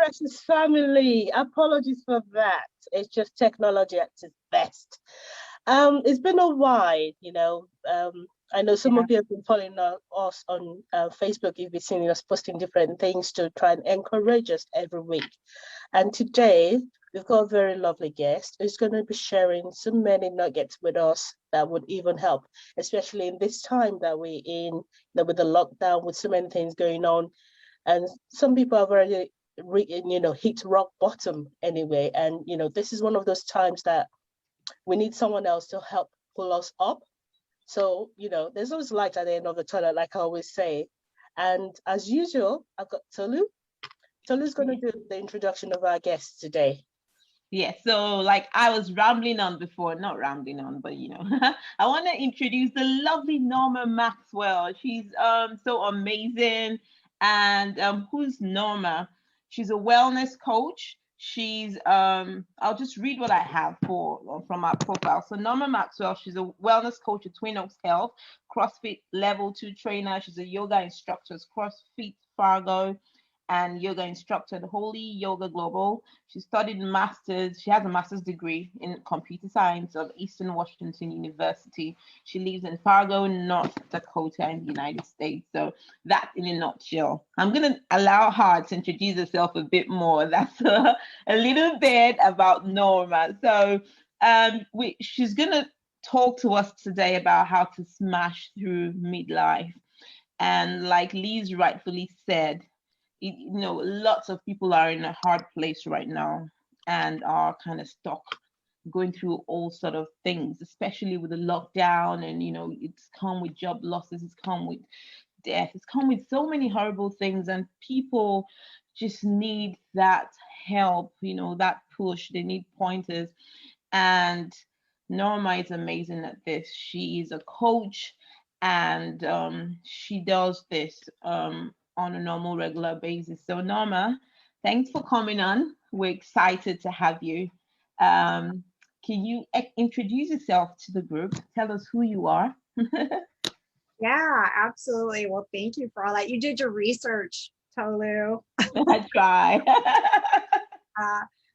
Precious family, apologies for that. It's just technology at its best. It's been a while, you know. I know some Yeah. of you have been following us on Facebook. You've been seeing us posting different things to try and encourage us every week. And today we've got a very lovely guest who's going to be sharing so many nuggets with us that would even help, especially in this time that we're in, you know, with the lockdown, with so many things going on. And some people have already, hit rock bottom anyway. And, you know, this is one of those times that we need someone else to help pull us up. So, you know, there's always light at the end of the tunnel, like I always say. And as usual, I've got Tolu. Tolu's going to do the introduction of our guest today. Yeah, so like I was rambling on before, not rambling on, but I want to introduce the lovely Norma Maxwell. She's so amazing. And who's Norma? She's a wellness coach. She's I'll just read what I have from our profile. So Norma Maxwell, she's a wellness coach at Twin Oaks Health, CrossFit level 2 trainer. She's a yoga instructor at CrossFit Fargo and yoga instructor at Holy Yoga Global. She studied masters. She has a master's degree in computer science of Eastern Washington University. She lives in Fargo, North Dakota, in the United States. So that in a nutshell. I'm going to allow her to introduce herself a bit more. That's a little bit about Norma. So she's going to talk to us today about how to smash through midlife. And like Liz rightfully said, lots of people are in a hard place right now and are kind of stuck going through all sort of things, especially with the lockdown. And it's come with job losses, it's come with death, it's come with so many horrible things, and people just need that help, that push. They need pointers. And Norma is amazing at this. She is a coach, and she does this on a normal, regular basis. So Norma, thanks for coming on. We're excited to have you. Can you introduce yourself to the group? Tell us who you are. Yeah, absolutely. Well, thank you for all that. You did your research, Tolu. I try.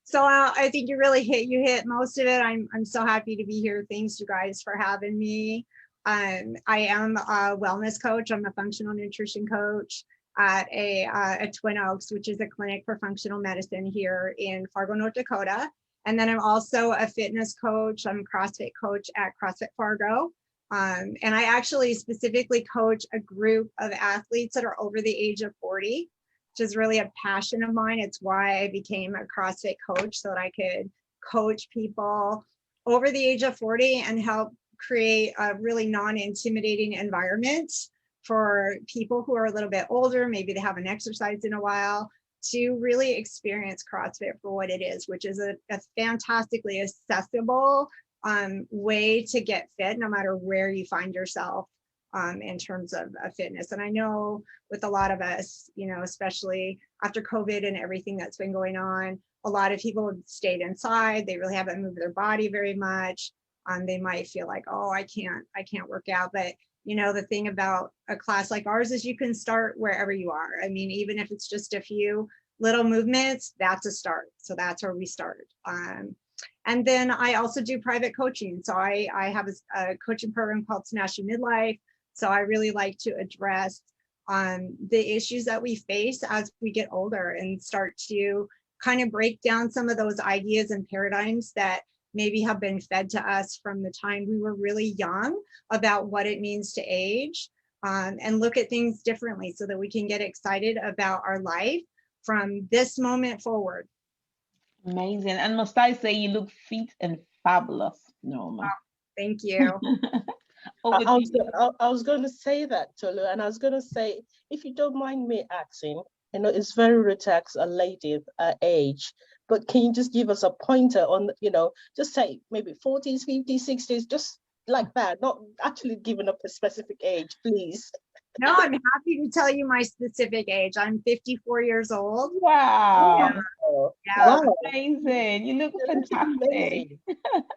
So I think you really hit most of it. I'm so happy to be here. Thanks, you guys, for having me. I am a wellness coach. I'm a functional nutrition coach at a Twin Oaks, which is a clinic for functional medicine here in Fargo, North Dakota. And then I'm also a fitness coach. I'm a CrossFit coach at CrossFit Fargo. And I actually specifically coach a group of athletes that are over the age of 40, which is really a passion of mine. It's why I became a CrossFit coach, so that I could coach people over the age of 40 and help create a really non-intimidating environment for people who are a little bit older, maybe they haven't exercised in a while, to really experience CrossFit for what it is, which is a fantastically accessible way to get fit no matter where you find yourself in terms of fitness. And I know with a lot of us, especially after COVID and everything that's been going on, a lot of people have stayed inside. They really haven't moved their body very much. They might feel like, oh, I can't work out. But the thing about a class like ours is you can start wherever you are. I mean, even if it's just a few little movements, that's a start. So that's where we start. And then I also do private coaching. So I have a coaching program called Smash Your Midlife. So I really like to address the issues that we face as we get older and start to kind of break down some of those ideas and paradigms that maybe have been fed to us from the time we were really young about what it means to age, and look at things differently so that we can get excited about our life from this moment forward. Amazing. And must I say, you look fit and fabulous, Norma. Oh, thank you. I was going to say that, Tolu, and I was going to say, if you don't mind me asking, it's very rude to ask a lady age, but can you just give us a pointer on, just say maybe 40s, 50s, 60s, just like that, not actually giving up a specific age, please. No, I'm happy to tell you my specific age. I'm 54 years old. Wow. Yeah. Wow. Amazing. You look fantastic.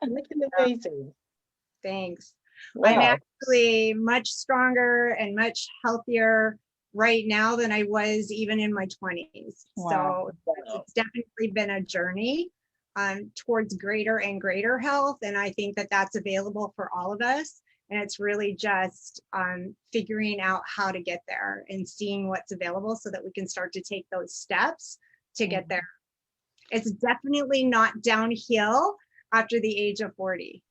Looking amazing. Thanks. Wow. I'm actually much stronger and much healthier right now than I was even in my 20s. Wow. So it's definitely been a journey towards greater and greater health. And I think that that's available for all of us. And it's really just figuring out how to get there and seeing what's available so that we can start to take those steps to get there. It's definitely not downhill after the age of 40.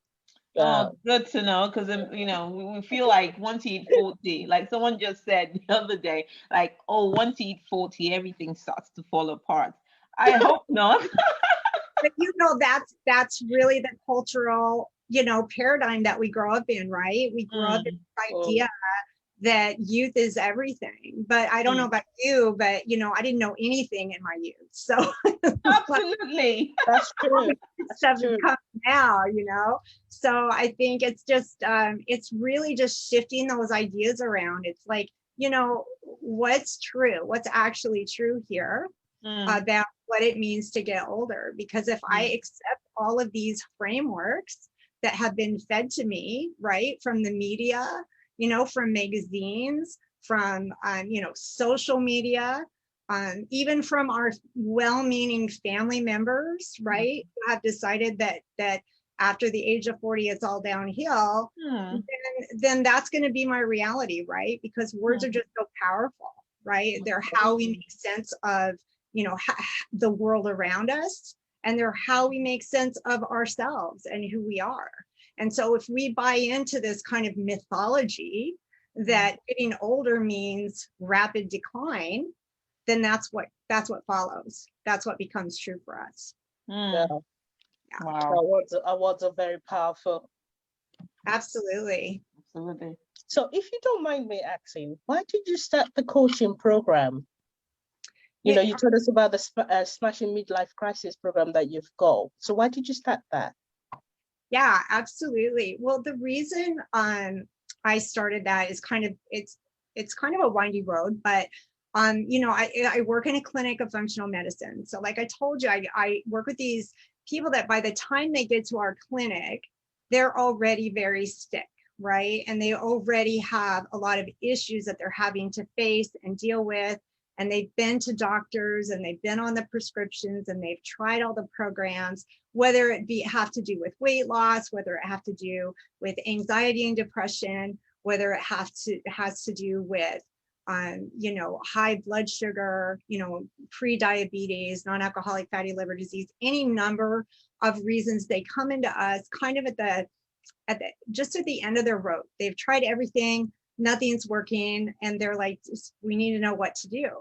Oh, good to know, because you know, we feel like once you hit 40, like someone just said the other day, like, oh, once you hit 40, everything starts to fall apart. I hope not. But you know, that's really the cultural, you know, paradigm that we grow up in, right? We grow up in this idea that youth is everything. But I don't know about you, but you know, I didn't know anything in my youth. So absolutely, that's true. Stuff is coming now, you know. So I think it's just it's really just shifting those ideas around. It's like, you know, what's true, what's actually true here about what it means to get older. Because if I accept all of these frameworks that have been fed to me, right, from the media, you know, from magazines, from, you know, social media, even from our well-meaning family members, right, who have decided that after the age of 40, it's all downhill, then that's going to be my reality, right? Because words are just so powerful, right? They're how we make sense of, you know, the world around us, and they're how we make sense of ourselves and who we are. And so if we buy into this kind of mythology that getting older means rapid decline, then that's what follows. That's what becomes true for us. Yeah. Wow. Our words are very powerful. Absolutely. Absolutely. So if you don't mind me asking, why did you start the coaching program? You know, you told us about the Smashing Midlife Crisis program that you've got. So why did you start that? Yeah, absolutely. Well, the reason I started that is kind of, it's kind of a windy road, but you know, I work in a clinic of functional medicine. So like I told you, I work with these people that by the time they get to our clinic, they're already very sick, right? And they already have a lot of issues that they're having to face and deal with. And they've been to doctors and they've been on the prescriptions and they've tried all the programs, whether it have to do with weight loss, whether it have to do with anxiety and depression, whether it has to do with you know, high blood sugar, you know, pre-diabetes, non-alcoholic fatty liver disease, any number of reasons. They come into us kind of at the end of their rope. They've tried everything, nothing's working, and they're like, we need to know what to do.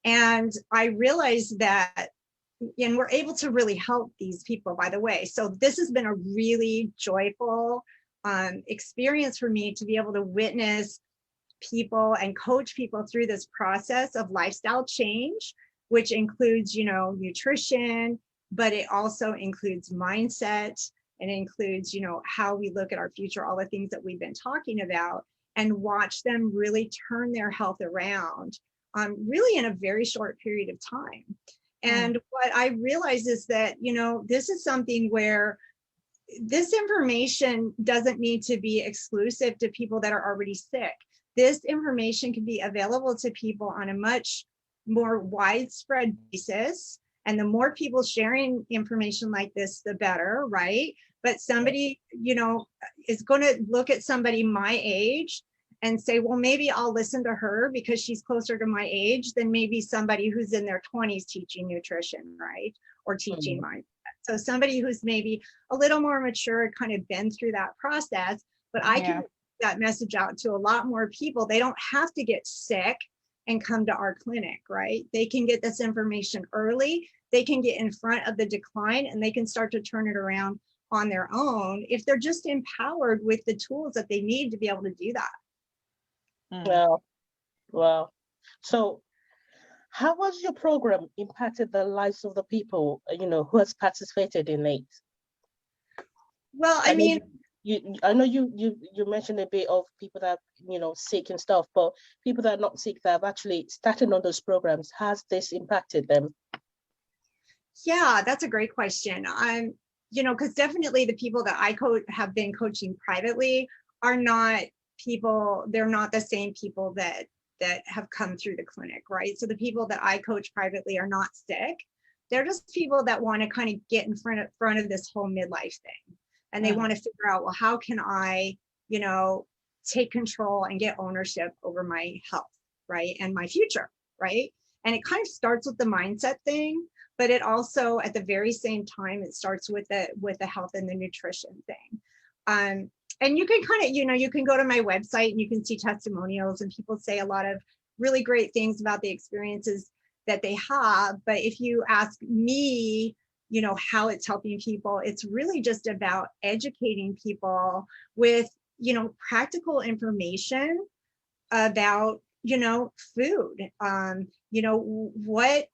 And I realized that, and we're able to really help these people, by the way. So this has been a really joyful experience for me to be able to witness people and coach people through this process of lifestyle change, which includes, you know, nutrition, but it also includes mindset, and it includes, you know, how we look at our future, all the things that we've been talking about, and watch them really turn their health around, really in a very short period of time. And what I realize is that, you know, this is something where this information doesn't need to be exclusive to people that are already sick. This information can be available to people on a much more widespread basis. And the more people sharing information like this, the better, right? But somebody, you know, is going to look at somebody my age and say, well, maybe I'll listen to her because she's closer to my age than maybe somebody who's in their 20s teaching nutrition, right? Or teaching mindset. So somebody who's maybe a little more mature, kind of been through that process, but I can get that message out to a lot more people. They don't have to get sick and come to our clinic, right? They can get this information early. They can get in front of the decline and they can start to turn it around on their own if they're just empowered with the tools that they need to be able to do that. Wow. So how has your program impacted the lives of the people, you know, who has participated in it? Well, I mean, I know you mentioned a bit of people that, you know, sick and stuff, but people that are not sick that have actually started on those programs, has this impacted them? Yeah, that's a great question. You know, because definitely the people that I have been coaching privately are not people, they're not the same people that that have come through the clinic, right? So the people that I coach privately are not sick. They're just people that want to kind of get in front of this whole midlife thing. And they want to figure out, well, how can I, you know, take control and get ownership over my health, right? And my future, right? And it kind of starts with the mindset thing, but it also, at the very same time, it starts with the health and the nutrition thing. And you can kind of, you know, you can go to my website and you can see testimonials, and people say a lot of really great things about the experiences that they have. But if you ask me, you know, how it's helping people, it's really just about educating people with, you know, practical information about, you know, food, you know, what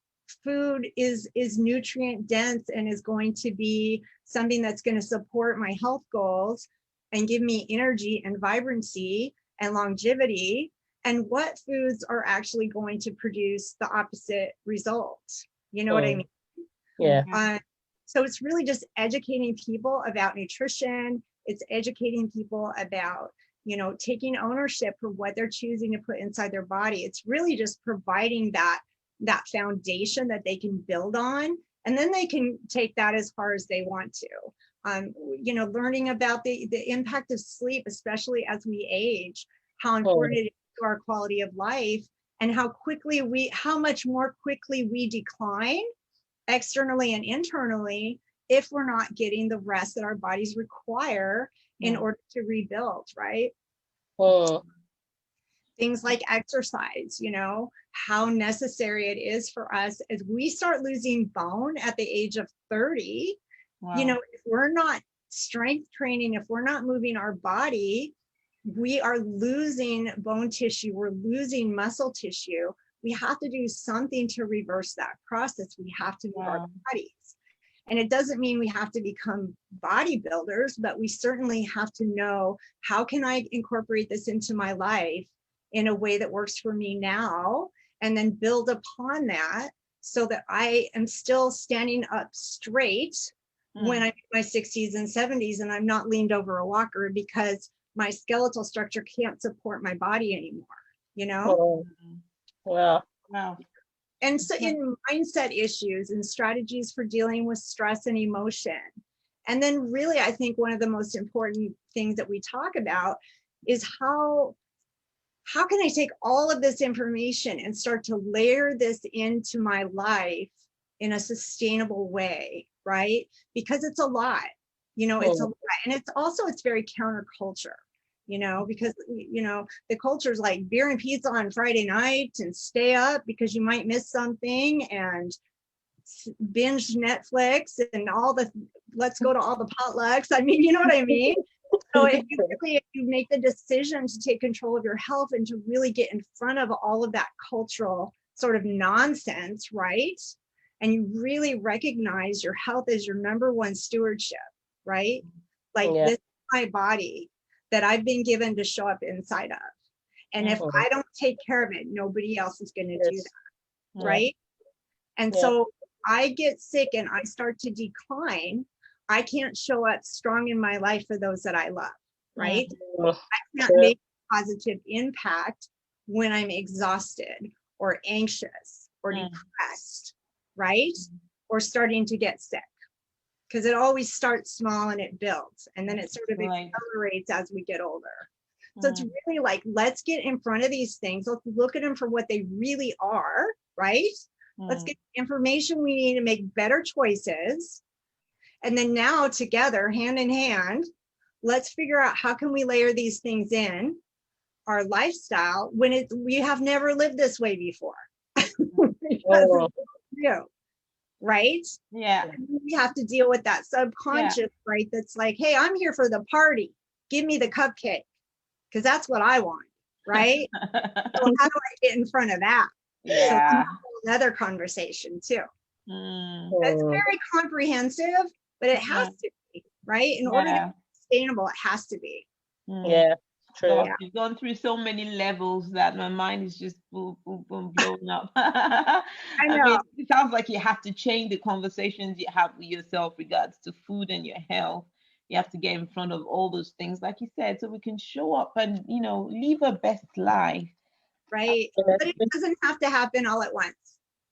food is nutrient dense and is going to be something that's going to support my health goals and give me energy and vibrancy and longevity, and what foods are actually going to produce the opposite results. You know what I mean? Yeah. So it's really just educating people about nutrition. It's educating people about, you know, taking ownership for what they're choosing to put inside their body. It's really just providing that foundation that they can build on, and then they can take that as far as they want to. You know, learning about the impact of sleep, especially as we age, how important it is to our quality of life, and how much more quickly we decline externally and internally if we're not getting the rest that our bodies require in order to rebuild, right? Things like exercise, you know, how necessary it is for us as we start losing bone at the age of 30. You know, if we're not strength training, if we're not moving our body, we are losing bone tissue, we're losing muscle tissue. We have to do something to reverse that process. We have to move our bodies. And it doesn't mean we have to become bodybuilders, but we certainly have to know, how can I incorporate this into my life in a way that works for me now, and then build upon that so that I am still standing up straight when I'm in my 60s and 70s, and I'm not leaned over a walker because my skeletal structure can't support my body anymore, you know? Wow. And so in mindset issues and strategies for dealing with stress and emotion. And then really, I think one of the most important things that we talk about is how can I take all of this information and start to layer this into my life in a sustainable way, right? Because it's a lot, you know, it's a lot. And it's very counterculture, you know, because, you know, the culture is like beer and pizza on Friday night and stay up because you might miss something, and binge Netflix and let's go to all the potlucks. I mean, you know what I mean? So if you make the decision to take control of your health and to really get in front of all of that cultural sort of nonsense, right? And you really recognize your health as your number one stewardship, right? Like, this is my body that I've been given to show up inside of. And if I don't take care of it, nobody else is going to do that, right? And so I get sick and I start to decline, I can't show up strong in my life for those that I love, right? I can't make a positive impact when I'm exhausted or anxious or depressed, right? Or starting to get sick. Because it always starts small and it builds, and then it sort of accelerates as we get older. So it's really like, let's get in front of these things. Let's look at them for what they really are, right? Let's get the information we need to make better choices. And then now together, hand in hand, let's figure out how can we layer these things in our lifestyle when we have never lived this way before. Right? Yeah. We have to deal with that subconscious, right? That's like, hey, I'm here for the party. Give me the cupcake, because that's what I want, right? So how do I get in front of that? Yeah. So that's another conversation too. It's very comprehensive, but it has to be, right? In order to be sustainable, it has to be. True. So I've gone through so many levels that my mind is just boom, boom, boom, blown up. I mean, it sounds like you have to change the conversations you have with yourself regards to food and your health. You have to get in front of all those things, like you said, so we can show up and, you know, live our best life. right? But it doesn't have to happen all at once.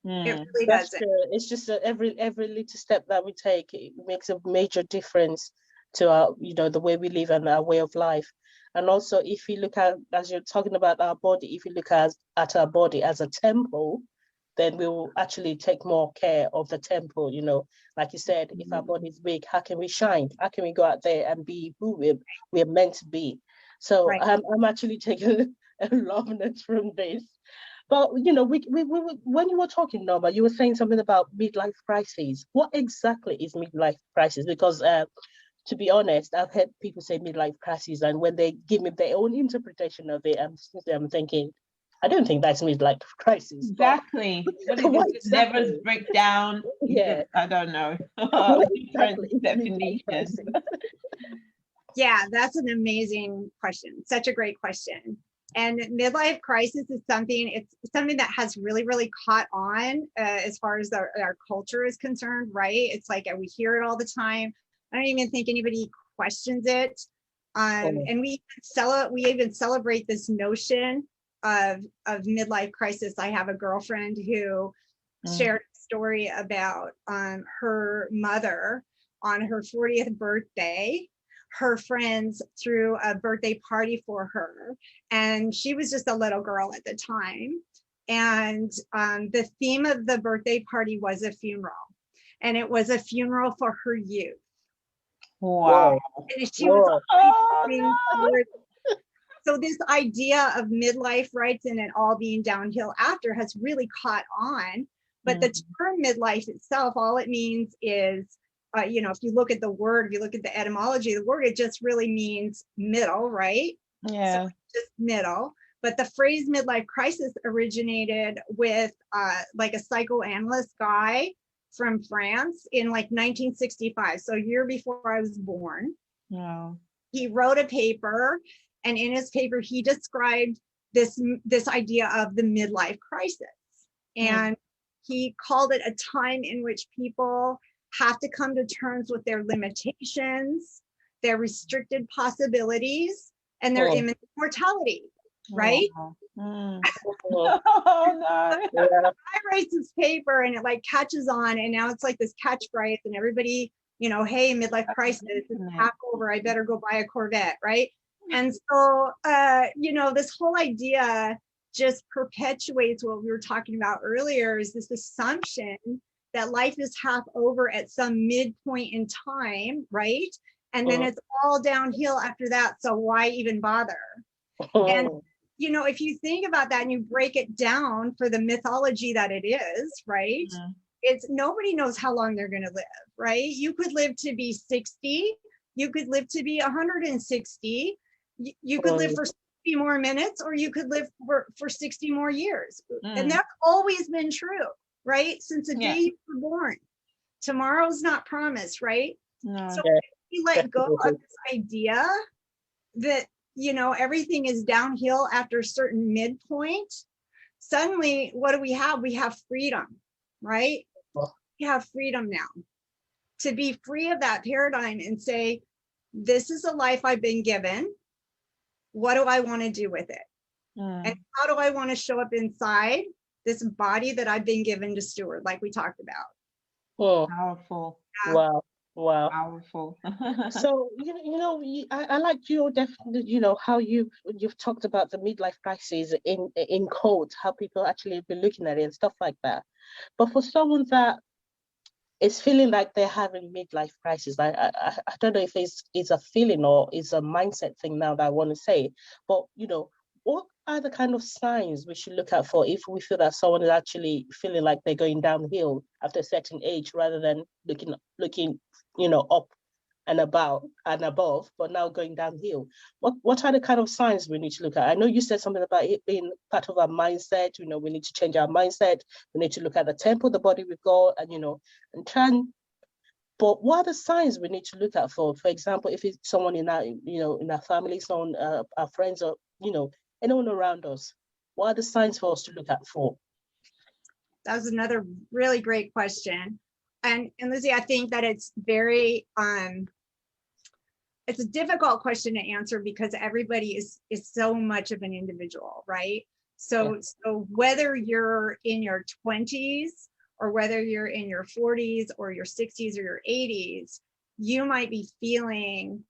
It really That's doesn't. true. It's just that every little step that we take, it makes a major difference to our, the way we live and our way of life. And also, if you look at, as you're talking about our body, if you look at our body as a temple, then we will actually take more care of the temple. Like you said, if our body is weak, how can we shine? How can we go out there and be who we're meant to be? So Right. I'm actually taking a lot of notes from this. But when you were talking, Norma, you were saying something about midlife crisis. What exactly is midlife crisis? Because to be honest, I've heard people say midlife crisis, and when they give me their own interpretation of it, I'm thinking, I don't think that's midlife crisis. Exactly. But What what is the nervous exactly? breakdown? Yeah. I don't know. What Different exactly is midlife definition. crisis? Yeah, that's an amazing question. Such a great question. And midlife crisis is it's something that has really, really caught on as far as our culture is concerned, right? It's like we hear it all the time. I don't even think anybody questions it. And we even celebrate this notion of midlife crisis. I have a girlfriend who shared a story about her mother on her 40th birthday. Her friends threw a birthday party for her, and she was just a little girl at the time. And the theme of the birthday party was a funeral, and it was a funeral for her youth. Wow. And she was Oh, so this idea of midlife, right, and it all being downhill after has really caught on. But the term midlife itself, all it means is, if you look at the word, if you look at the etymology of the word, it just really means middle, right? yeah. So just middle. But the phrase midlife crisis originated with like a psychoanalyst guy from France in like 1965, so a year before I was born. Wow. He wrote a paper, and in his paper he described this idea of the midlife crisis, and he called it a time in which people have to come to terms with their limitations, their restricted possibilities, and their imminent mortality, right? Oh, Oh, no. yeah. I write this paper and it like catches on, and now it's like this catchphrase, and everybody, hey, midlife crisis, it's half over, I better go buy a Corvette, right? And so, this whole idea just perpetuates what we were talking about earlier, is this assumption that life is half over at some midpoint in time, right? And then it's all downhill after that. So why even bother? And, if you think about that and you break it down for the mythology that it is, right? It's nobody knows how long they're going to live, right? You could live to be 60. You could live to be 160. You could live for 60 more minutes, or you could live for 60 more years. And that's always been true, right? Since the day you were born. Tomorrow's not promised, right? No. So if you let go of this idea that, everything is downhill after a certain midpoint, suddenly what do we have? We have freedom, right? We have freedom now to be free of that paradigm and say, this is a life I've been given. What do I want to do with it? And how do I want to show up inside this body that I've been given to steward, like we talked about? Powerful. Wow. Powerful. So I like your definitely, how you've talked about the midlife crisis in code, how people actually be looking at it and stuff like that. But for someone that is feeling like they're having midlife crisis, I don't know if it's a feeling or it's a mindset thing now that I want to say. But what are the kind of signs we should look out for if we feel that someone is actually feeling like they're going downhill after a certain age, rather than looking up and about and above, but now going downhill? What are the kind of signs we need to look at? I know you said something about it being part of our mindset. We need to change our mindset. We need to look at the tempo, the body we've got, and and try and. But what are the signs we need to look out for? For example, if it's someone in our in our family, someone our friends, or anyone around us, what are the signs for us to look out for? That was another really great question. And Lizzie, I think that it's very it's a difficult question to answer because everybody is so much of an individual, right? So whether you're in your 20s or whether you're in your 40s or your 60s or your 80s, you might be feeling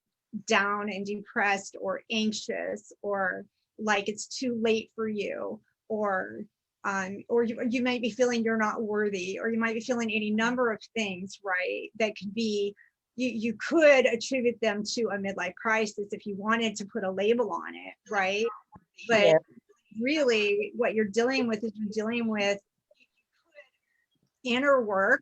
down and depressed or anxious, or like it's too late for you, or you might be feeling you're not worthy, or you might be feeling any number of things, right? That could be, you could attribute them to a midlife crisis if you wanted to put a label on it, right? But really what you're dealing with is you're dealing with inner work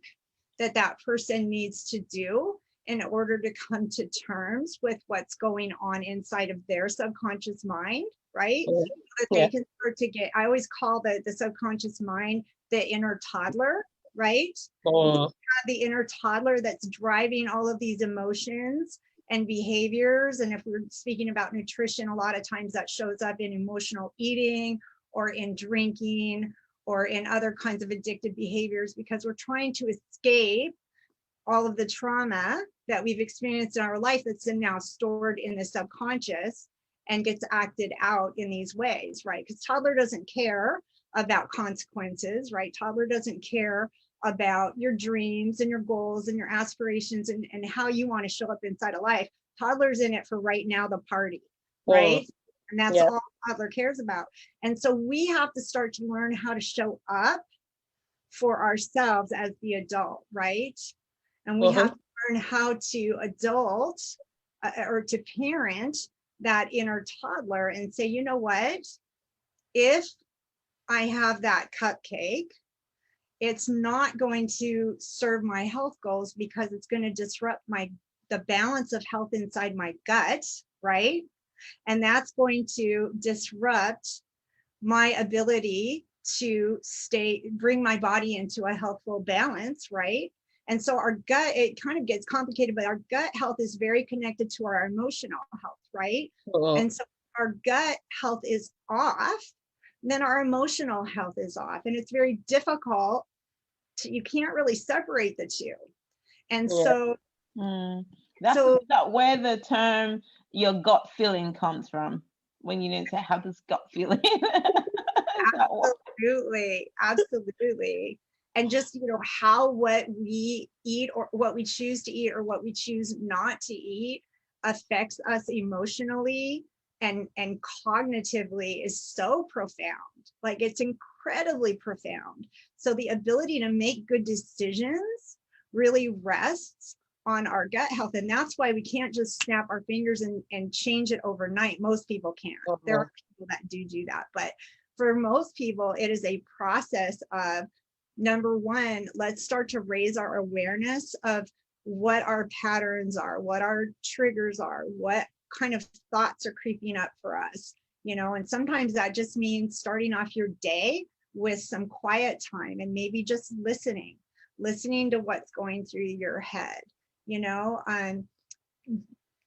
that person needs to do in order to come to terms with what's going on inside of their subconscious mind, right? So that they can start to get, I always call the subconscious mind the inner toddler, right? The inner toddler that's driving all of these emotions and behaviors. And if we're speaking about nutrition, a lot of times that shows up in emotional eating or in drinking or in other kinds of addictive behaviors, because we're trying to escape all of the trauma that we've experienced in our life that's now stored in the subconscious and gets acted out in these ways, right? Because toddler doesn't care about consequences, right? Toddler doesn't care about your dreams and your goals and your aspirations and how you want to show up inside of life. Toddler's in it for right now, the party, right? And that's all toddler cares about. And so we have to start to learn how to show up for ourselves as the adult, right? And we have to learn how to adult or to parent that inner toddler and say, you know what, if I have that cupcake, it's not going to serve my health goals because it's going to disrupt the balance of health inside my gut, right? And that's going to disrupt my ability to bring my body into a healthful balance, right? And so our gut, it kind of gets complicated, but our gut health is very connected to our emotional health, right? And so our gut health is off, then our emotional health is off. And it's very difficult you can't really separate the two. And so that's that where the term your gut feeling comes from, when you didn't say how does gut feeling. Absolutely. And just, how what we eat or what we choose to eat or what we choose not to eat affects us emotionally and cognitively is so profound. Like, it's incredibly profound. So the ability to make good decisions really rests on our gut health. And that's why we can't just snap our fingers and change it overnight. Most people can't. There are people that do that. But for most people, it is a process of, number one, let's start to raise our awareness of what our patterns are, what our triggers are, what kind of thoughts are creeping up for us, and sometimes that just means starting off your day with some quiet time and maybe just listening to what's going through your head,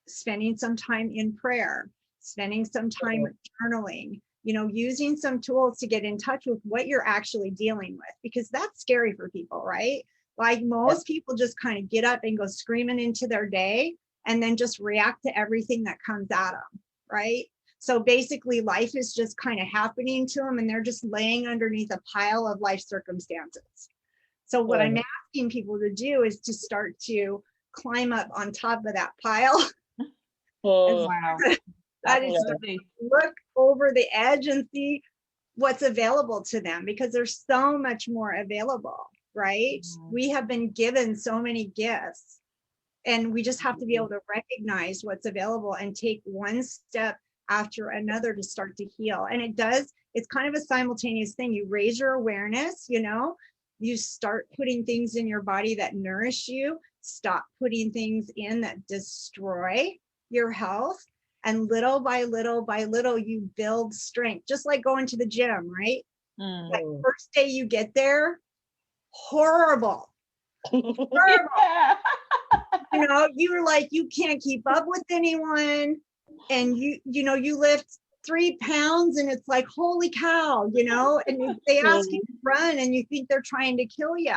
spending some time in prayer, spending some time journaling, using some tools to get in touch with what you're actually dealing with, because that's scary for people, right? Like, most people just kind of get up and go screaming into their day and then just react to everything that comes at them, right? So basically life is just kind of happening to them and they're just laying underneath a pile of life circumstances. So what I'm asking people to do is to start to climb up on top of that pile. That is to look over the edge and see what's available to them, because there's so much more available, right? We have been given so many gifts, and we just have to be able to recognize what's available and take one step after another to start to heal. And it's kind of a simultaneous thing. You raise your awareness, you start putting things in your body that nourish you, stop putting things in that destroy your health. And little by little, you build strength, just like going to the gym, right? Like, first day you get there, horrible. You're like, you can't keep up with anyone. And you lift 3 pounds and it's like, holy cow, and they ask you to run and you think they're trying to kill you.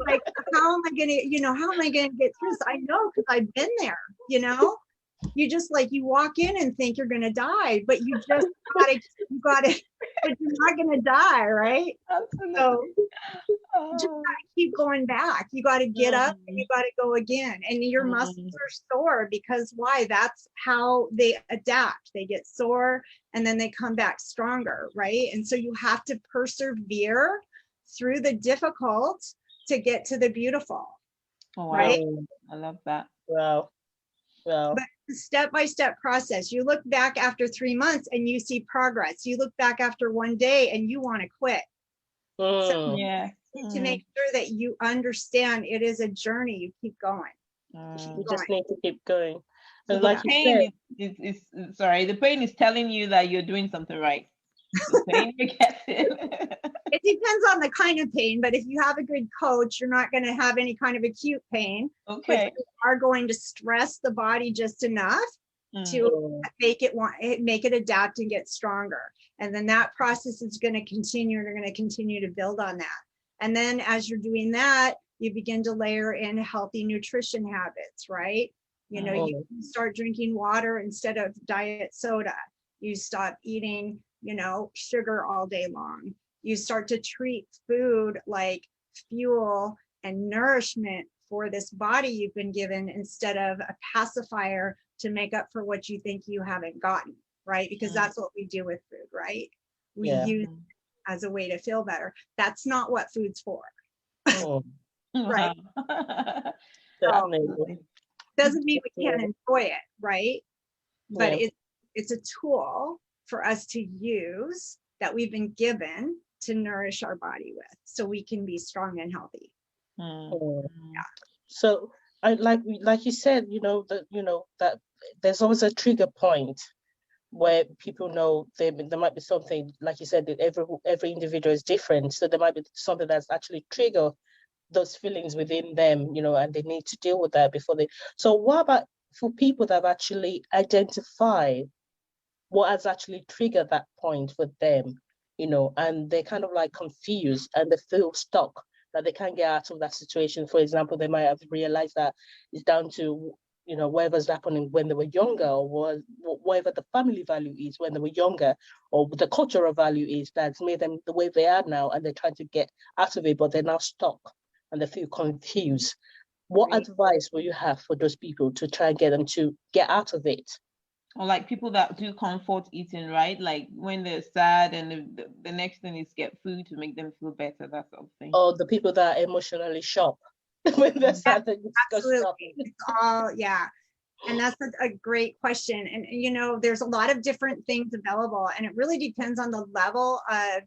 Like, how am I going to get through this? I know, because I've been there, you just like, you walk in and think you're going to die, but you just gotta but you're not going to die, right? Absolutely. So you just Oh. gotta keep going back. You got to get up and you got to go again. And your muscles are sore because why? That's how they adapt. They get sore and then they come back stronger, right? And so you have to persevere through the difficult to get to the beautiful, Oh, wow. right? I love that. Wow. Wow. But step-by-step process. You look back after 3 months and you see progress. You look back after 1 day and you want to quit. So Yeah. to make sure that you understand it is a journey. You keep going. You just need to keep going. So And the like you pain said, is sorry, the pain is telling you that you're doing something right. The pain you're getting. It depends on the kind of pain, but if you have a good coach, you're not going to have any kind of acute pain. Okay. But you are going to stress the body just enough to make it adapt and get stronger. And then that process is going to continue, and you're going to continue to build on that. And then as you're doing that, you begin to layer in healthy nutrition habits, right? You know, you start drinking water instead of diet soda. You stop eating, you know, sugar all day long. You start to treat food like fuel and nourishment for this body you've been given instead of a pacifier to make up for what you think you haven't gotten, right? Because that's what we do with food, right? We use it as a way to feel better. That's not what food's for. Right? Definitely. Doesn't mean we can't enjoy it, right? But it's a tool for us to use that we've been given to nourish our body with, so we can be strong and healthy. So I like you said, that there's always a trigger point where people know there might be something, like you said, that every individual is different. So there might be something that's actually trigger those feelings within them, and they need to deal with that before they. So what about for people that have actually identified what has actually triggered that point for them, and they're kind of like confused and they feel stuck, that they can't get out of that situation. For example, they might have realized that it's down to whatever's happening when they were younger, or whatever the family value is when they were younger, or the cultural value is that's made them the way they are now, and they're trying to get out of it, but they're now stuck and they feel confused. What advice will you have for those people to try and get them to get out of it? Or like people that do comfort eating, right? Like when they're sad and the next thing is get food to make them feel better, that sort of thing. Or the people that are emotionally shop when they're sad, they just go shopping. It's all, and that's a great question. And there's a lot of different things available, and it really depends on the level of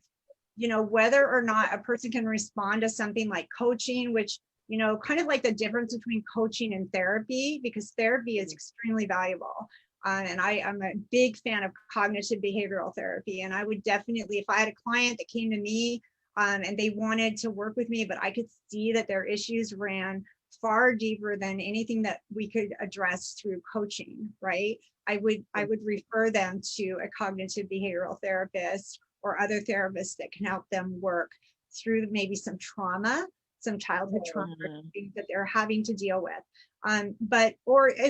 whether or not a person can respond to something like coaching, which kind of like the difference between coaching and therapy, because therapy is extremely valuable. And I'm a big fan of cognitive behavioral therapy. And I would definitely, if I had a client that came to me and they wanted to work with me, but I could see that their issues ran far deeper than anything that we could address through coaching, right? I would refer them to a cognitive behavioral therapist or other therapists that can help them work through maybe some trauma, some childhood trauma, things that they're having to deal with. And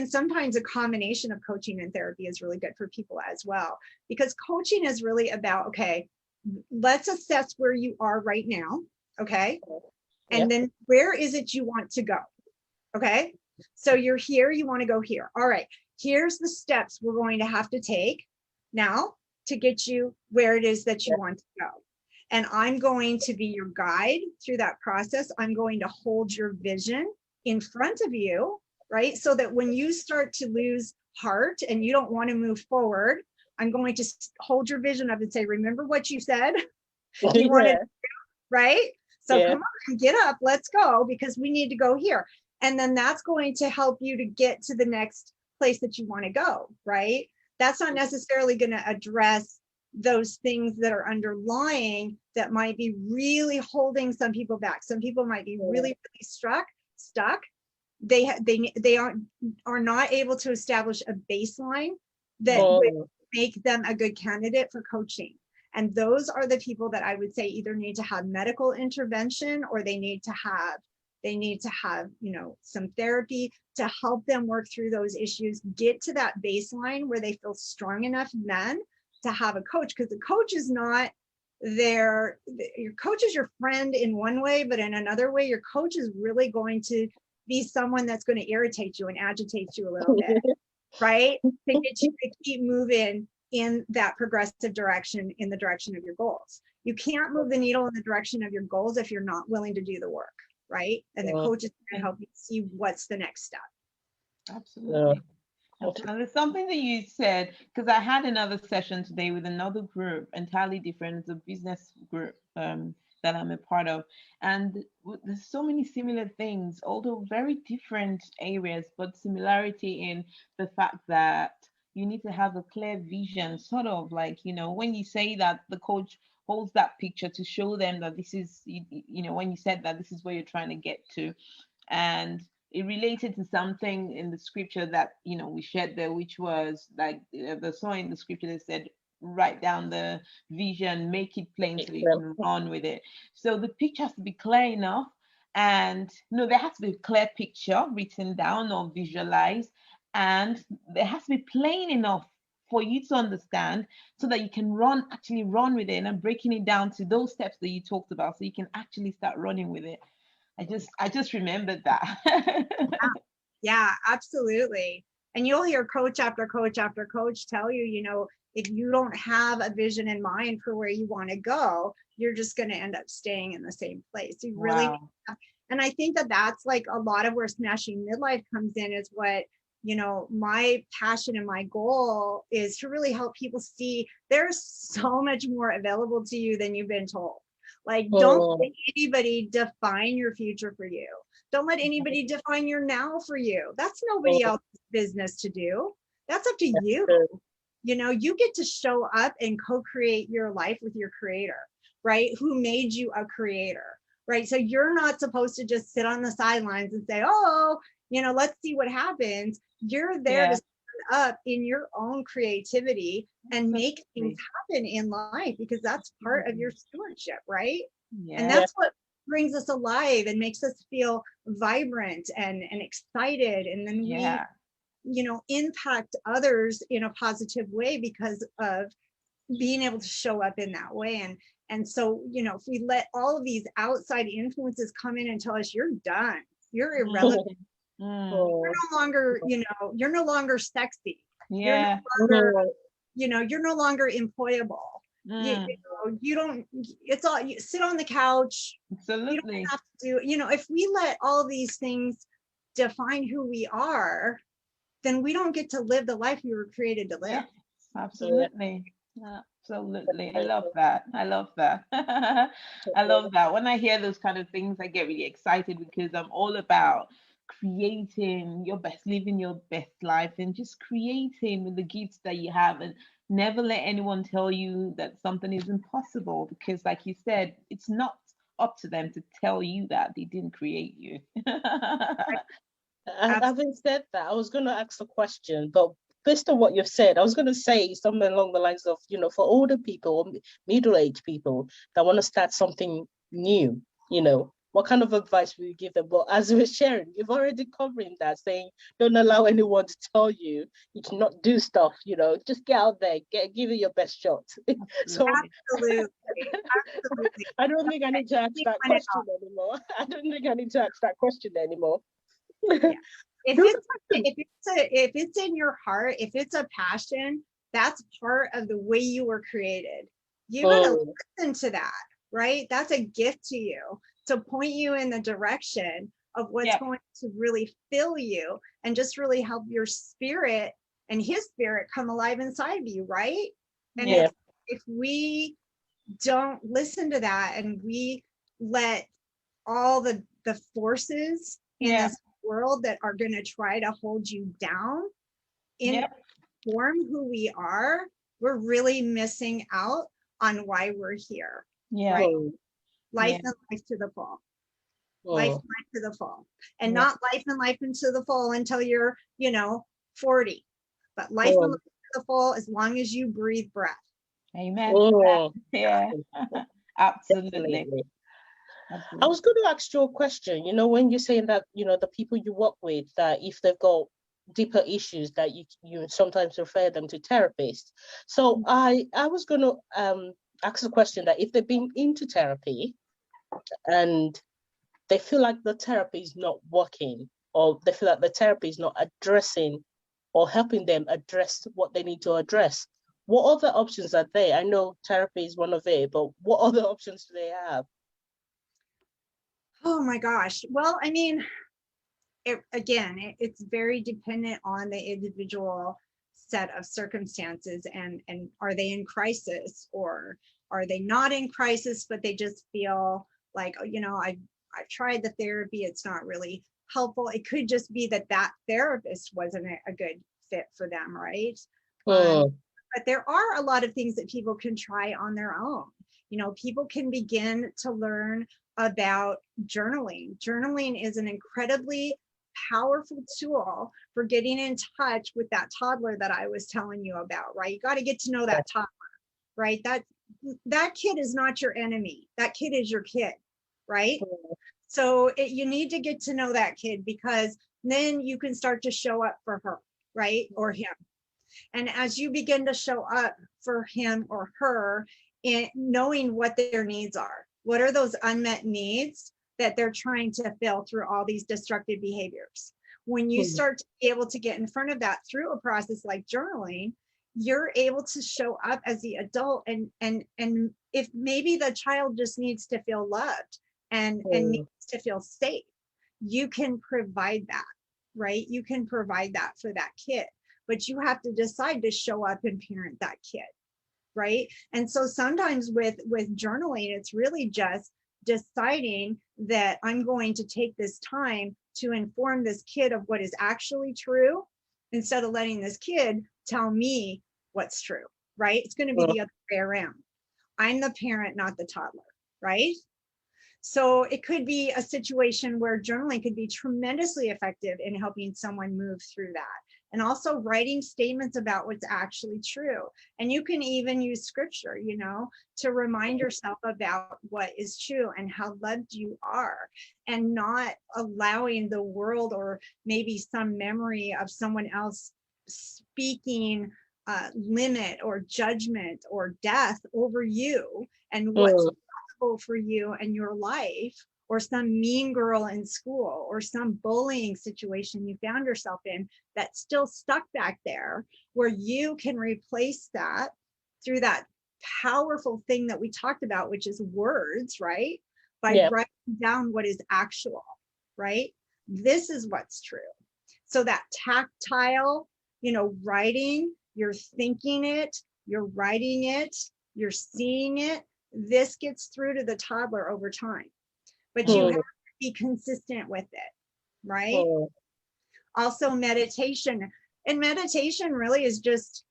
sometimes a combination of coaching and therapy is really good for people as well, because coaching is really about, okay, let's assess where you are right now. Okay. And then where is it you want to go? Okay. So you're here, you want to go here. All right. Here's the steps we're going to have to take now to get you where it is that you want to go. And I'm going to be your guide through that process. I'm going to hold your vision in front of you, right? So that when you start to lose heart and you don't want to move forward, I'm going to hold your vision up and say, remember what you said? You wanted to do, right? So come on, get up, let's go, because we need to go here. And then that's going to help you to get to the next place that you want to go, right? That's not necessarily going to address those things that are underlying that might be really holding some people back. Some people might be really, really stuck. They are not able to establish a baseline that would make them a good candidate for coaching. And those are the people that I would say either need to have medical intervention, or they need to have some therapy to help them work through those issues, get to that baseline where they feel strong enough then to have a coach. Because the coach is not your coach is your friend in one way, but in another way, your coach is really going to be someone that's going to irritate you and agitate you a little bit, right? To get you to keep moving in that progressive direction, in the direction of your goals. You can't move the needle in the direction of your goals if you're not willing to do the work, right? And the coach is going to help you see what's the next step. Absolutely. And there's something that you said, because I had another session today with another group, entirely different. It's a business group that I'm a part of. And there's so many similar things, although very different areas, but similarity in the fact that you need to have a clear vision, sort of like, when you say that the coach holds that picture to show them that this is, when you said that this is where you're trying to get to. And it related to something in the scripture that we shared there, which was like the song in the scripture that said, write down the vision, make it plain so you can run with it. So the picture has to be clear enough, and there has to be a clear picture written down or visualized, and there has to be plain enough for you to understand so that you can actually run with it, and breaking it down to those steps that you talked about so you can actually start running with it. I just remembered that. Yeah, absolutely. And you'll hear coach after coach after coach tell you, if you don't have a vision in mind for where you want to go, you're just going to end up staying in the same place. You really, and I think that that's like a lot of where Smashing Midlife comes in, is what, my passion and my goal is to really help people see there's so much more available to you than you've been told. Like, don't let anybody define your future for you. Don't let anybody define your now for you. That's nobody else's business to do. That's up to you. You get to show up and co-create your life with your creator, right? Who made you a creator, right? So you're not supposed to just sit on the sidelines and say, oh, let's see what happens. You're there to stand up in your own creativity and make things happen in life, because that's part of your stewardship, right? And that's what brings us alive and makes us feel vibrant and excited. And then we impact others in a positive way because of being able to show up in that way. And so, if we let all of these outside influences come in and tell us you're done, you're irrelevant, you're no longer, you're no longer sexy. You're no longer employable. You don't, it's all, you sit on the couch. Absolutely. You don't have to do, if we let all these things define who we are, then we don't get to live the life we were created to live. Absolutely. Absolutely. I love that. I love that. I love that. When I hear those kind of things, I get really excited, because I'm all about creating your best, living your best life, and just creating with the gifts that you have, and never let anyone tell you that something is impossible, because like you said, it's not up to them to tell you that they didn't create you. Having said that, I was going to ask a question, but based on what you've said, I was going to say something along the lines of, for older people, middle-aged people that want to start something new, what kind of advice will you give them? But as we're sharing, you've already covering that, saying don't allow anyone to tell you cannot do stuff, just get out there, give it your best shot. So absolutely. I don't think I need to ask that question anymore. I don't think I need to ask that question anymore. If it's in your heart, if it's a passion, that's part of the way you were created. You gotta listen to that, right? That's a gift to you, to point you in the direction of what's going to really fill you and just really help your spirit and his spirit come alive inside of you, right? And if we don't listen to that, and we let all the forces in this world that are going to try to hold you down form who we are, we're really missing out on why we're here. Right? Life and life to the full. Life and life to the full. And not life and life into the full until you're 40, but life and life to the full as long as you breathe breath. Amen. Absolutely. I was going to ask you a question. When you're saying that, the people you work with, that if they've got deeper issues, that you sometimes refer them to therapists. So I was going to ask the question that if they've been into therapy and they feel like the therapy is not working, or they feel like the therapy is not addressing or helping them address what they need to address, what other options are there? I know therapy is one of it, but what other options do they have? Oh my gosh. Well, I mean, it's very dependent on the individual set of circumstances, and are they in crisis, or are they not in crisis, but they just feel like, oh, I've tried the therapy, it's not really helpful. It could just be that therapist wasn't a good fit for them, right? But there are a lot of things that people can try on their own. People can begin to learn about journaling. Journaling is an incredibly powerful tool for getting in touch with that toddler that I was telling you about, right? You got to get to know that toddler, right? That kid is not your enemy. That kid is your kid, right? So you need to get to know that kid, because then you can start to show up for her, right? Or him. And as you begin to show up for him or her, in knowing what their needs are, what are those unmet needs that they're trying to fill through all these destructive behaviors. When you start to be able to get in front of that through a process like journaling, you're able to show up as the adult, and if maybe the child just needs to feel loved and needs to feel safe, you can provide that, right? You can provide that for that kid, but you have to decide to show up and parent that kid, right? And so sometimes with journaling, it's really just deciding that I'm going to take this time to inform this kid of what is actually true, instead of letting this kid tell me what's true, right? It's going to be the other way around. I'm the parent, not the toddler, right? So it could be a situation where journaling could be tremendously effective in helping someone move through that. And also writing statements about what's actually true. And you can even use scripture, to remind yourself about what is true and how loved you are, and not allowing the world or maybe some memory of someone else speaking limit or judgment or death over you and what's possible for you and your life, or some mean girl in school, or some bullying situation you found yourself in that's still stuck back there, where you can replace that through that powerful thing that we talked about, which is words, right? By writing down what is actual, right? This is what's true. So that tactile, writing, you're thinking it, you're writing it, you're seeing it. This gets through to the toddler over time. But you have to be consistent with it, right? Also meditation. And meditation really is just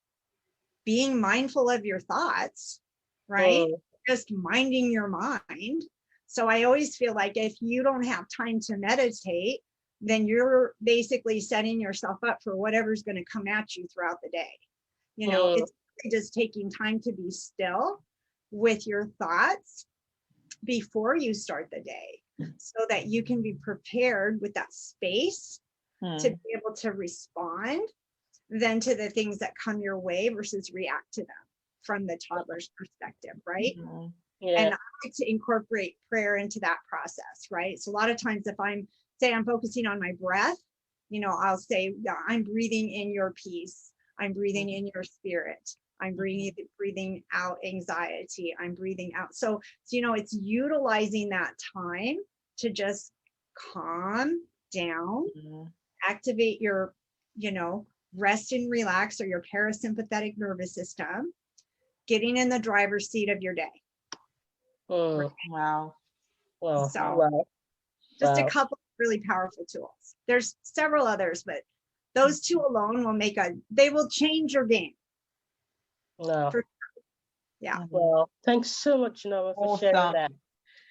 being mindful of your thoughts, right? Just minding your mind. So I always feel like if you don't have time to meditate, then you're basically setting yourself up for whatever's going to come at you throughout the day. It's just taking time to be still with your thoughts before you start the day, so that you can be prepared with that space to be able to respond then to the things that come your way versus react to them from the toddler's perspective, right? And I like to incorporate prayer into that process, right? So a lot of times if I'm focusing on my breath, I'll say, I'm breathing in your peace, I'm breathing in your spirit, I'm breathing out anxiety, I'm breathing out. So it's utilizing that time to just calm down, activate your, rest and relax, or your parasympathetic nervous system, getting in the driver's seat of your day. Wow. So just a couple of really powerful tools. There's several others, but those two alone they will change your game. Yeah. Well, thanks so much, Norma, for sharing that.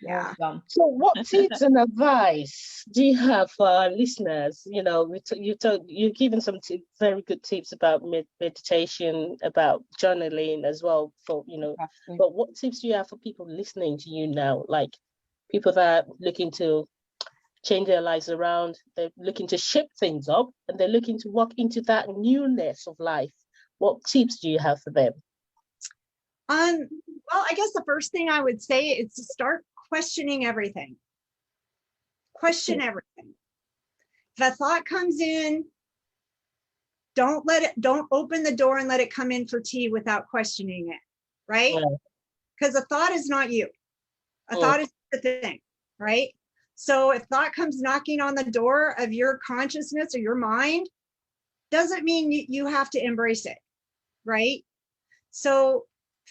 Yeah. So what tips and advice do you have for our listeners? You're giving some very good tips about meditation, about journaling as well, but what tips do you have for people listening to you now? Like people that are looking to change their lives around, they're looking to shape things up, and they're looking to walk into that newness of life. What tips do you have for them? Well, Well, I guess the first thing I would say is to start questioning everything. Question everything. If a thought comes in, don't open the door and let it come in for tea without questioning it, right? Because a thought is not you. A thought is the thing, right? So if thought comes knocking on the door of your consciousness or your mind, doesn't mean you have to embrace it, right? So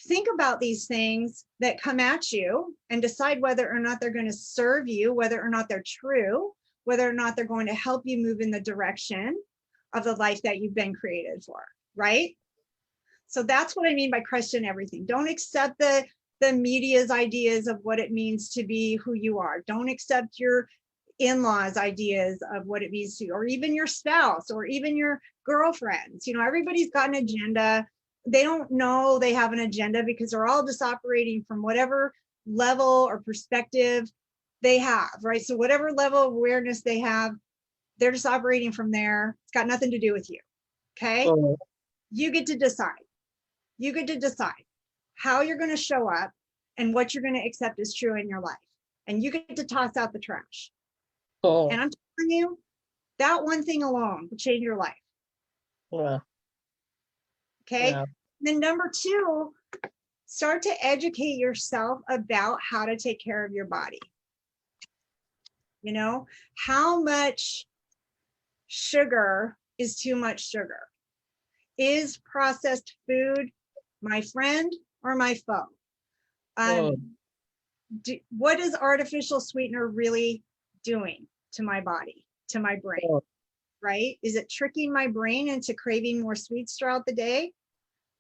think about these things that come at you and decide whether or not they're going to serve you, whether or not they're true, whether or not they're going to help you move in the direction of the life that you've been created for, right? So that's what I mean by question everything. Don't accept the media's ideas of what it means to be who you are. Don't accept your in-laws' ideas of what it means to, or even your spouse, or even your girlfriends. You know, everybody's got an agenda. They don't know they have an agenda because they're all just operating from whatever level or perspective they have, right? So whatever level of awareness they have, they're just operating from there. It's got nothing to do with you, okay? You get to decide. You get to decide how you're going to show up and what you're going to accept as true in your life. And you get to toss out the trash. And I'm telling you, that one thing alone will change your life. Okay. Then number two, start to educate yourself about how to take care of your body. You know, how much sugar is too much sugar? Is processed food my friend or my foe? What is artificial sweetener really doing to my body, to my brain, right? Is it tricking my brain into craving more sweets throughout the day,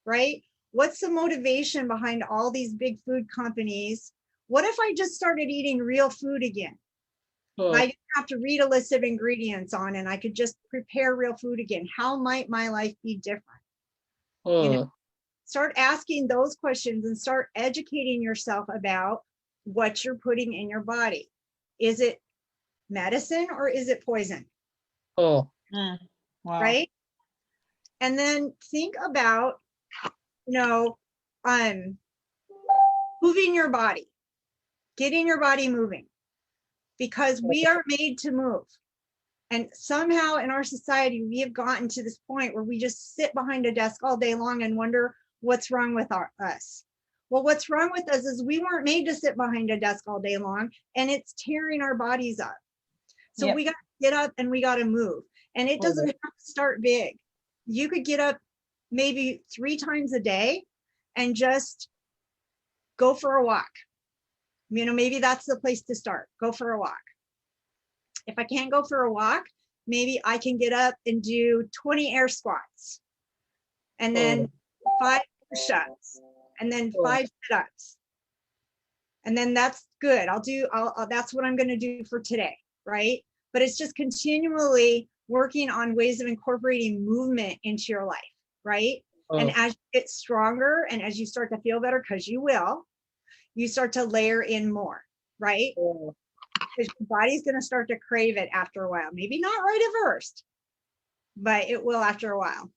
right? What's the motivation behind all these big food companies? What if I just started eating real food again? I didn't have to read a list of ingredients on, and I could just prepare real food again. How might my life be different? You know, start asking those questions and start educating yourself about what you're putting in your body. Is it medicine or is it poison? Wow. Right? And then think about, you know, moving your body, getting your body moving, because we are made to move. And somehow in our society, we have gotten to this point where we just sit behind a desk all day long and wonder what's wrong with us. Well, what's wrong with us is we weren't made to sit behind a desk all day long, and it's tearing our bodies up. So we got to get up and we got to move. And it doesn't have to start big. You could get up maybe 3 times a day and just go for a walk. You know, maybe that's the place to start. Go for a walk. If I can't go for a walk, maybe I can get up and do 20 air squats, and then 5 push-ups, and then 5 sit-ups. And then that's good. That's what I'm going to do for today, right? But it's just continually working on ways of incorporating movement into your life, right? And as you get stronger and as you start to feel better, because you will, you start to layer in more, right? Because your body's going to start to crave it after a while. Maybe not right at first, but it will after a while.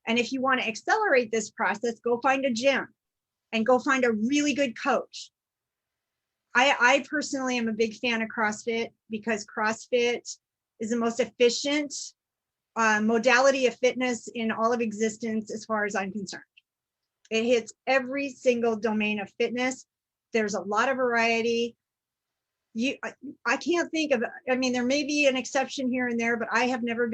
And if you want to accelerate this process, go find a gym and go find a really good coach. I personally am a big fan of CrossFit, because CrossFit is the most efficient modality of fitness in all of existence as far as I'm concerned. It hits every single domain of fitness. There's a lot of variety. I can't think of, I mean, there may be an exception here and there, but I have never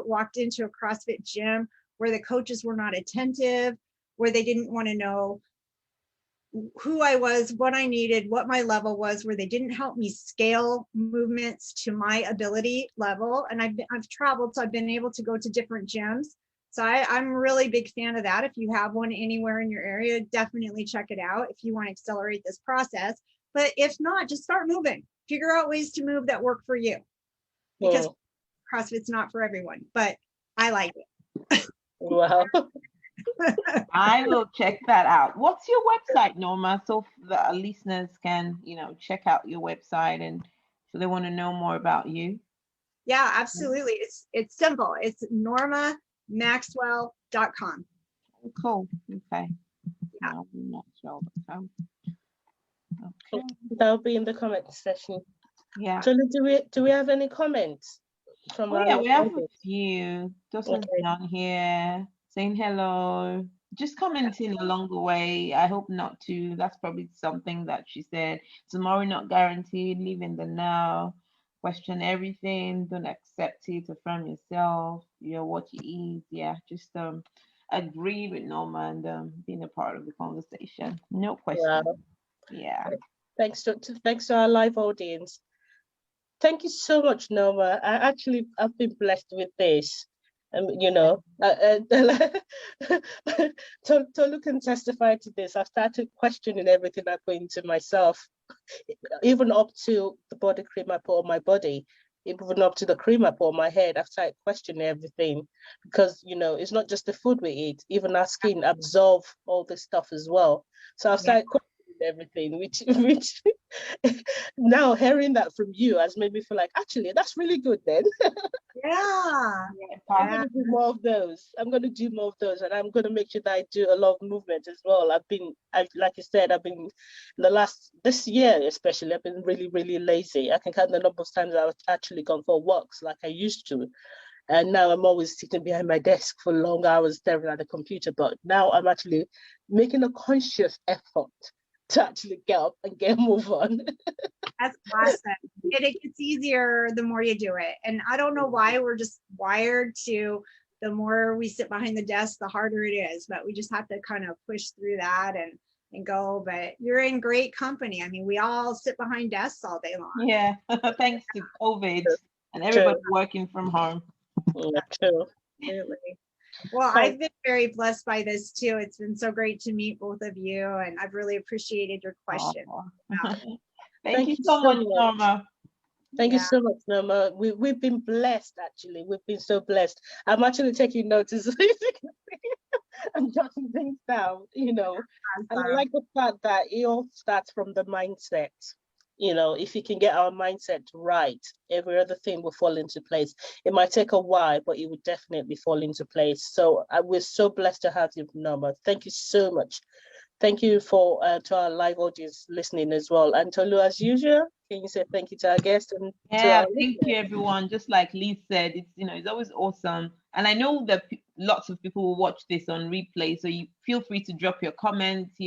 walked into a CrossFit gym where the coaches were not attentive, where they didn't want to know who I was, what I needed, what my level was, where they didn't help me scale movements to my ability level. And I've traveled, so I've been able to go to different gyms. So I'm a really big fan of that. If you have one anywhere in your area, definitely check it out if you want to accelerate this process. But if not, just start moving. Figure out ways to move that work for you. Because CrossFit's not for everyone, but I like it. Wow. I will check that out. What's your website, Norma? So the listeners can, check out your website, and so they want to know more about you. Yeah, absolutely. It's simple. It's normamaxwell.com. Cool. Okay. Maxwell.com. Okay. That'll be in the comment section. Yeah. So do we have any comments from Oh our yeah, we have a audience? few. Dawson's Okay. down here saying hello. Just commenting along the way. I hope not to. That's probably something that she said. Tomorrow not guaranteed. Live in the now. Question everything. Don't accept it. Affirm yourself. You're what you eat. Yeah. Just agree with Norma and being a part of the conversation. No question. Wow. Yeah. Thanks to our live audience. Thank you so much, Norma. I've been blessed with this. You know, Tolu can testify to this. I've started questioning everything I put into myself, even up to the body cream I put on my body, even up to the cream I put on my head. I've started questioning everything because, you know, it's not just the food we eat, even our skin absorb all this stuff as well. So I've started questioning everything, which now hearing that from you has made me feel like, actually, that's really good then. Yeah. I'm going to do more of those. I'm going to do more of those, and I'm going to make sure that I do a lot of movement as well. Like you said, this year especially, I've been really, really lazy. I can count the number of times I've actually gone for walks like I used to. And now I'm always sitting behind my desk for long hours staring at the computer. But now I'm actually making a conscious effort to actually get up and get move on. That's awesome. It gets easier the more you do it. And I don't know why we're just wired to, the more we sit behind the desk, the harder it is. But we just have to kind of push through that and go. But you're in great company. I mean, we all sit behind desks all day long. Yeah. Thanks to COVID and everybody working from home. Yeah, true. Absolutely. Well, I've been very blessed by this too. It's been so great to meet both of you, and I've really appreciated your question. Thank you so much, Norma. Thank you so much, Norma. We've been blessed, actually. We've been so blessed. I'm actually taking notes. I'm jotting things down, you know. And I like the fact that it all starts from the mindset. You know, if you can get our mindset right, every other thing will fall into place. It might take a while, but it will definitely fall into place. So we're so blessed to have you, Norma. Thank you so much. Thank you for to our live audience listening as well. And Tolu, as usual, can you say thank you to our guests and thank you everyone. Just like Liz said, it's always awesome. And I know that lots of people will watch this on replay, so you feel free to drop your comments,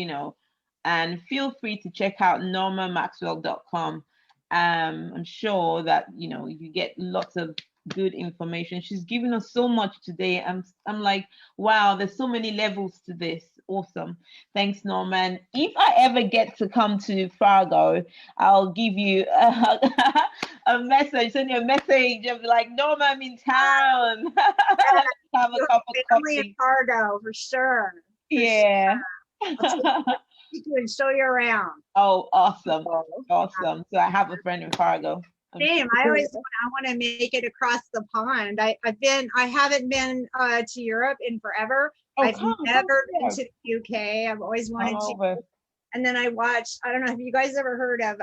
and feel free to check out normamaxwell.com. I'm sure that you get lots of good information. She's given us so much today. I'm like, wow, there's so many levels to this. Awesome. Thanks, Norman. If I ever get to come to Fargo, I'll give you a message, send you a message. I'll be like, Norma, I'm in town. Have a cup of coffee. In Fargo for sure. Yeah. You can show you around. Oh, awesome. Awesome. So I have a friend in Fargo. Same. I want to make it across the pond. I haven't been to Europe in forever. I've never been to the UK. I've always wanted to. And then I watched, I don't know, have you guys ever heard of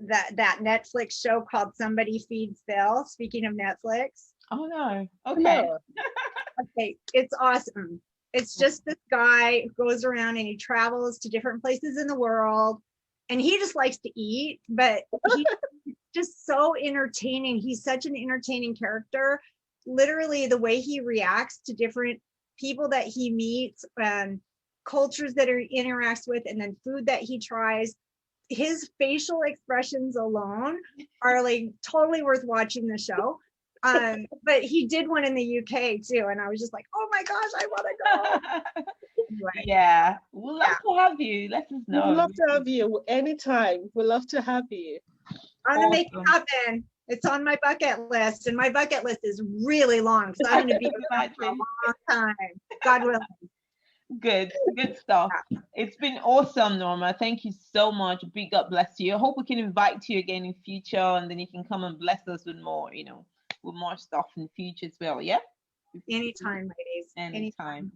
that Netflix show called Somebody Feeds Phil? Speaking of Netflix. Oh no. Okay. Okay, it's awesome. It's just this guy who goes around and he travels to different places in the world, and he just likes to eat, but he's just so entertaining. He's such an entertaining character. Literally the way he reacts to different people that he meets, cultures that he interacts with, and then food that he tries. His facial expressions alone are like totally worth watching the show. But he did one in the UK too, and I was just like, oh my gosh, I want to go. Anyway. Yeah, we'd love to have you. Let us know. We'd love to have you anytime. We'd love to have you. I'm gonna make it happen. It's on my bucket list, and my bucket list is really long because I'm gonna be here for a long time. God willing. Good stuff. It's been awesome, Norma. Thank you so much. Big God bless you. I hope we can invite you again in future, and then you can come and bless us with more, with more stuff in the future as well. Yeah. Anytime, ladies. Anytime.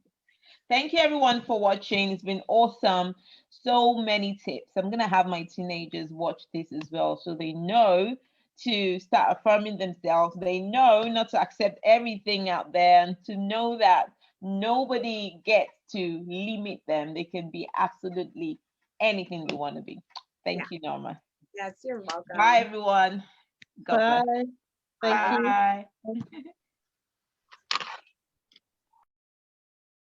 Thank you everyone for watching. It's been awesome. So many tips. I'm gonna have my teenagers watch this as well, so they know to start affirming themselves. They know not to accept everything out there, and to know that nobody gets to limit them. They can be absolutely anything they want to be. Thank you, Norma. Yes, you're welcome. Bye, everyone. God bless. Bye. Thank you. Bye.